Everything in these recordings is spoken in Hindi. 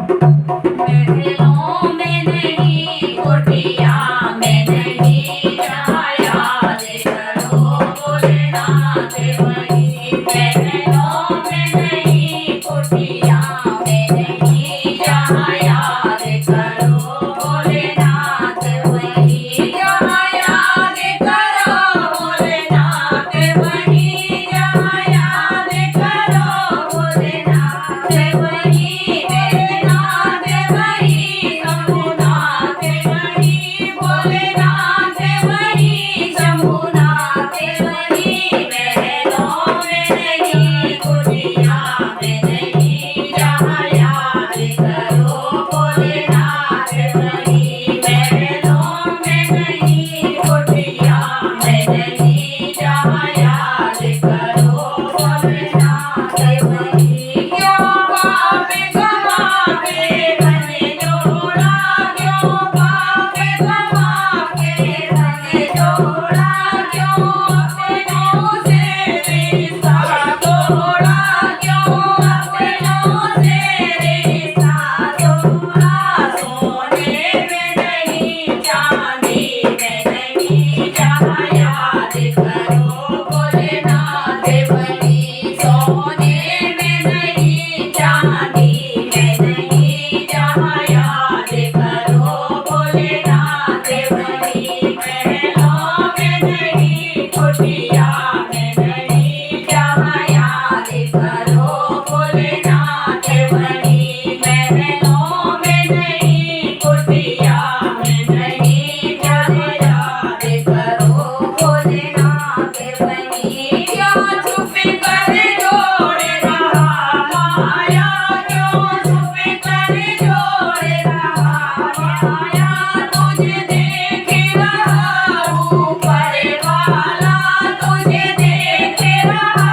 महलों में नहीं कुटिया में नहीं जहाँ याद करो भोलेनाथ वही। महलों में नहीं कुटिया में नहीं जहाँ याद करो भोलेनाथ वही। जहाँ याद करो भोलेनाथ वही। जहाँ याद करो भोलेनाथ वही। भोलेनाथ वही शंभुनाथ वही। भोलेनाथ वही शंभुनाथ वही। महलों में नहीं कुटिया में नहीं जहाँ याद करो भोलेनाथ वही। महलों में नहीं कुटिया में नहीं जहाँ याद करो भोलेनाथ वही। क्यों पापे गवा के धन जोड़ा। क्यों पापे गवा के धन जोड़ा। क्यों अपनों से रिश्ता तोड़ा। क्यों अपनों से रिश्ता तोड़ा। सोने में नहीं चांदी में नहीं जहाँ याद करो भोलेनाथ वही। सोने में नहीं चांदी में नहीं जहाँ याद करो भोलेनाथ वही। महलों में नहीं कुटिया में नहीं जहाँ याद करो भोलेनाथ वही। महलों में नहीं कुटिया में नहीं जहाँ याद करो भोलेनाथ वही। क्यों चुप कर जोड़े रहा माया। क्यों चुप कर जोड़े रहा माया। तुझे देख रहा ऊपर वाला। तुझे देख रहा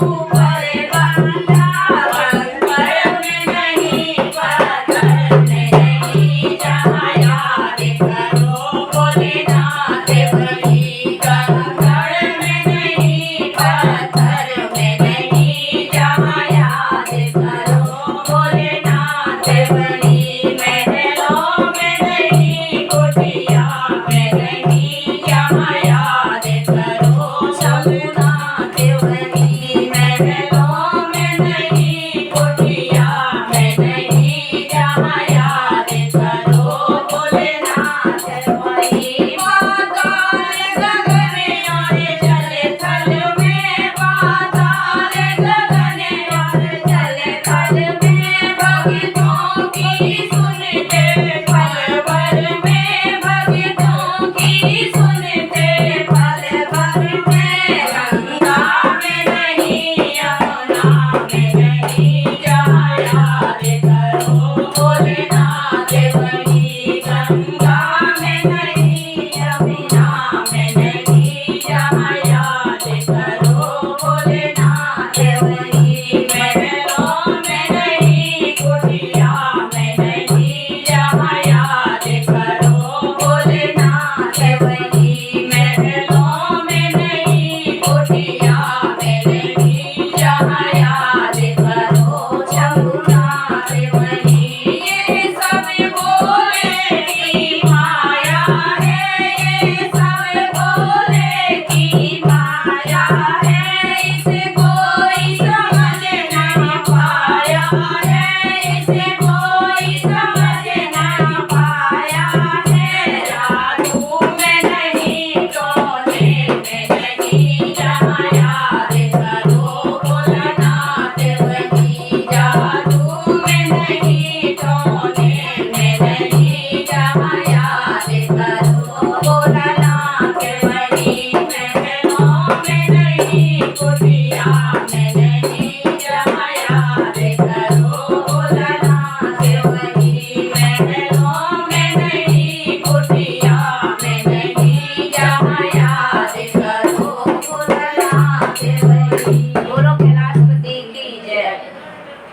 ऊपर वाला। कंकर में नहीं पत्थर में नहीं जहाँ याद करो भोलेनाथ वही। कंकर में नहीं पत्थर में नहीं जहाँ याद करो भोलेनाथ वही। महलों में नहीं कुटिया में नहीं जहाँ याद करो शंभुनाथ वही। महलों में नहीं कुटिया में नहीं जहाँ याद करो भोलेनाथ वही। पाताल गगन और जल थल में। पाताल गगन और जल थल में। भक्तों की सुनते पल भर में। भक्तों की सुनते पल भर में। गंगा में नहीं यमुना में नहीं जहाँ याद करो भोलेनाथ वही। गंगा में नहीं यमुना में नहीं जहाँ याद करो भोलेनाथ वही। महलों में नहीं कुटिया में नहीं जहाँ याद करो भोलेनाथ वही। महलों में नहीं कुटिया में नहीं जहाँ याद करो शंभुनाथ वही।